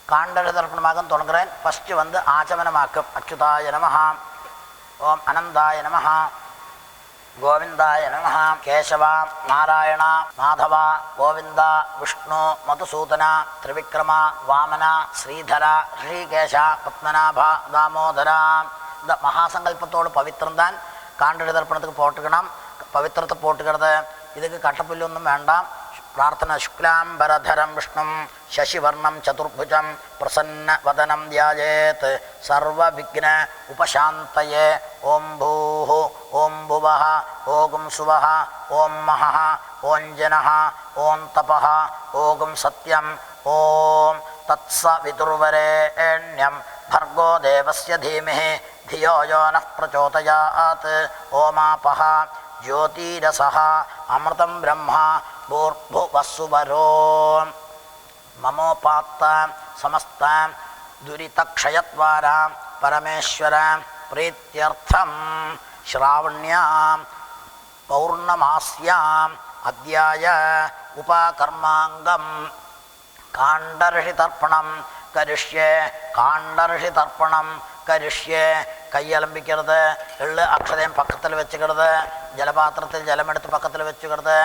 காண்டல் தர்ப்பணமாக தொடங்குறேன். First ஆச்சமனமாக்கும். அச்சுதாய நமஹ, ஓம் அனந்தாய நமஹ, கோவிந்தாய நமஹ, கேசவா நாராயண மாதவ கோவிந்த விஷ்ணு மதுசூதன திரிவிக்ரம வாமன ஸ்ரீதர ரிஷிகேஷ பத்மநாப தாமோதர. இந்த மகாசங்கல்பத்தோடு பவித்திரம்தான் காண்டல் தர்ப்பணத்துக்கு போட்டுக்கணும். பவித்திரத்தை போட்டுக்கிறது. இதுக்கு கட்டப்புல்லொന്നും வேண்டாம். பிரார்த்தனை. சுக்லாம்பரதரம் விஷ்ணும் சசிவர்ணம் சதுர்புஜம் பிரசன்ன வதனம் தியாயேத் சர்வ விக்ன உபசாந்தயே. ஓம் பூஹ ஓம் புவஹ ஓம் சுவஹ ஓம் மஹஹ ஓம் ஜனஹ ஓம் தபஹ ஓம் சத்யம் ஓம் தத்ஸ விதுர்வரேண்யம் भर्गो देवस्य धीमहि धियो यो नः प्रचोदयात्. ओमापः ज्योतिरसः अमृतं ब्रह्मा भूर्भुवस्सुवरो. ममोपात्त समस्त दुरितक्षयद्वारा परमेश्वर प्रीत्यर्थं श्रावण्यां पौर्णमास्याम् अद्याय उपाकर्माङ्गं काण्डर्षितर्पणं करिष्ये. காண்டர்ஷி தர்ப்பணம் கரிஷ்யே. கையலம்பிக்கிறது. எள்ளு அக்ஷதையும் பக்கத்தில் வச்சுக்கிறது. ஜலபாத்திரத்தில் ஜலமெடுத்து பக்கத்தில் வச்சுக்கிறது.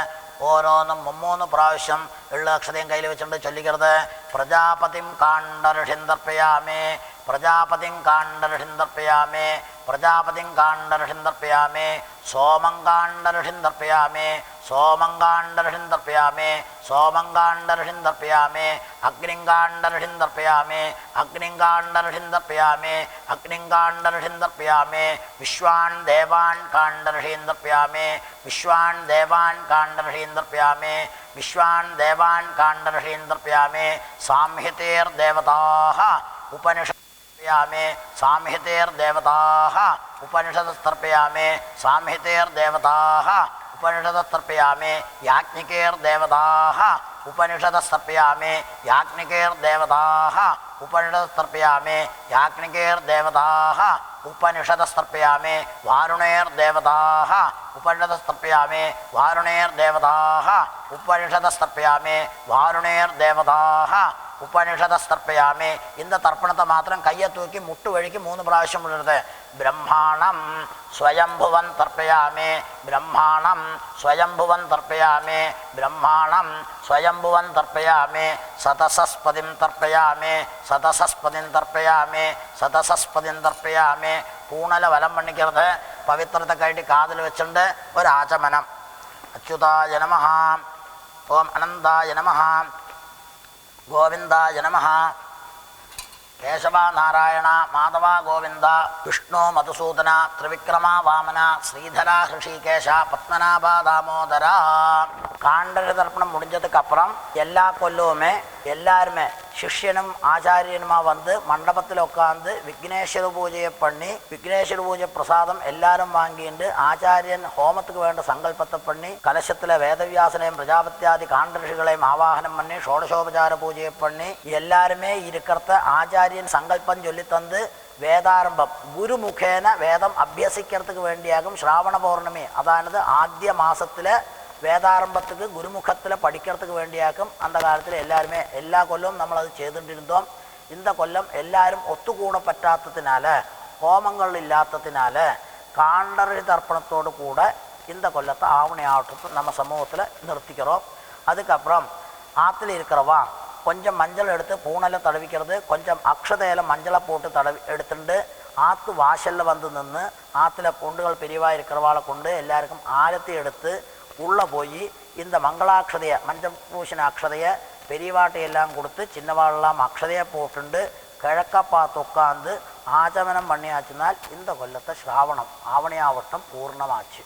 ഓരോന്നും 3 പ്രാവശ്യം എള്ളു അക്ഷതയും കയ്യിൽ വെച്ചുകൊണ്ട് ചൊല്ലിക്கிறது. പ്രജാപതിം കാണ്ടർഷിം തർപ്പയാമേ, പ്രജാപതിം കാണ്ടർഷിം തർപ്പയാമേ, പ്രജാപതിം കാണ്ടർഷിം തർപ്പയാമേ, സോമം കാണ്ടർഷിം തർപ്പയാമേ, സോമം കാണ്ടർഷിം തർപ്പയാമേ, സോമം കാണ്ടർഷിം തർപ്പയാമേ, അഗ്നിം കാണ്ടർഷിം തർപ്പയാമേ, അഗ്നിം കാണ്ടർഷിം തർപ്പയാമേ, അഗ്നിം കാണ്ടർഷിം തർപ്പയാമേ, വിശ്വാൻ ദേവാൻ കാണ്ടർഷിം തർപ്പയാമേ, വിശ്വാൻ ദേവാൻ കാണ്ടർഷിം തർപ്പയാമേ, വിശ്വാൻ ദേവാൻ കാണ്ടർഷിം തർപ്പയാമേ. സാംഹിതേർദേവതാഃ ഉപനിഷദർപ്പയാമേ, സാംഹിതേർദേവതാഃ ഉപനിഷദസ്തർപ്പയാമേ, സാംഹിതേർദേവതാഃ ഉപനിഷദസ്തർപ്പയാമേ. യാജ്ഞികേർദേവതാഃ ഉപനിഷദസ്തർപ്പയാമേ, യാജ്ഞികേർദേവതാഃ ഉപനിഷദസ്തർപ്പയാമേ, യാജ്ഞികേർദേവതാഃ ഉപനിഷദസ്തർപ്പയാമേ. വാരുണേർദേവതാഃ ഉപനിഷദസ്തർപ്പയാമേ, വാരുണേർദേവതാഃ ഉപനിഷദസ്തർപ്പയാമേ, വാരുണേർദേവതാഃ ഉപനിഷദസ്തർപ്പയാമേ. இந்த தர்ப்பணத்தை மாத்திரம் கையை தூக்கி முட்டு வழிக்கு 3 പ്രാവശ്യം விடுறது. பிரம்மாணம் ஸ்வயம்புவன் தர்ப்பயாமே, பிரம்மாணம் ஸ்வயம்புவன் தர்ப்பயாமே, பிரம்மாணம் ஸ்வயம்புவன் தர்ப்பயாமே. சதசஸ்பதிம் தர்ப்பயாமே, சதசஸ்பதிம் தர்ப்பயாமே, சதசஸ்பதிம் தர்ப்பயாமே. பூணலை வலம் பண்ணிக்கிறது. பவித்திரத்தை கழட்டி காதில் வச்சுண்டு ஒரு ஆச்சமனம். அச்சுதாய நமஹ, ஓம் அனந்தாய நமஹ, கோவிந்தாய நமஹ, கேசவா நாராயண மாதவா கோவிந்த விஷ்ணு மதுசூதன திரிவிக்ரமா வாமன ஸ்ரீதரா ரிஷிகேஷ பத்மநாபா தாமோதரா. காண்டல் தர்ப்பணம் முடிஞ்சதுக்கு அப்புறம் எல்லா கொல்லுமே எல்லாருமே சிஷ்யனும் ஆச்சாரியனுமா மண்டபத்தில் உட்காந்து விக்னேஸ்வர பூஜையை பண்ணி விக்னேஸ்வர பூஜை பிரசாதம் எல்லாரும் வாங்கிட்டு ஆச்சாரியன் ஹோமத்துக்கு வேண்ட சங்கல்பத்தை பண்ணி கலசத்தில் வேதவியாசனையும் பிரஜாபத்தியாதி காண்டர்ஷிகளையும் ஆவாகனம் பண்ணி ஷோடசோபசார பூஜையை பண்ணி எல்லாருமே இருக்கிறத ஆச்சாரியன் சங்கல்பம் சொல்லி தந்து வேதாரம்பம் குருமுகேன வேதம் அபியசிக்கிறதுக்கு வேண்டியாகும். ஸ்ராவண பௌர்ணமி அதானது ஆத்திய மாசத்தில் வேதாரம்பத்துக்கு குருமுகத்தில் படிக்கிறதுக்கு வேண்டியாக்கும். அந்த காலத்தில் எல்லாருமே எல்லா கொல்லும் നമ്മൾ അത് ചെയ്തുകൊണ്ടിരുന്നோம். இந்த கொல்லம் எல்லாரும் ஒத்துக்கூட பற்றாததினால ஹோமங்கள் இல்லாததினால காண்டர்ஷி தர்ப்பணத்தோடு கூட இந்த கொல்லத்தை ஆவணி ஆவட்டத்தை நம்ம சமூகத்தில் நிறுத்திக்கிறோம். அதுக்கப்புறம் ஆற்றுல இருக்கிறவா கொஞ்சம் மஞ்சள் எடுத்து பூனையில் தடவிக்கிறது, கொஞ்சம் அக்ஷதையில் மஞ்சளை போட்டு எடுத்துட்டு ஆற்று வாசலில் நின்று ஆற்றுல பொண்டுகள் பெரியவாக இருக்கிறவாளை கொண்டு எல்லாருக்கும் ஆரத்தி எடுத்து உள்ளே போய் இந்த மங்களாட்சதையை மஞ்சள் பூசின அக்ஷதையை பெரியவாட்டையெல்லாம் கொடுத்து சின்னவாளெல்லாம் அக்ஷதையை போட்டுண்டு கிழக்க பார்த்து உட்காந்து ஆச்சமனம் பண்ணியாச்சுனால் இந்த கொல்லத்தை ஸ்ராவணம் ஆவணி ஆவட்டம் பூர்ணமாச்சு.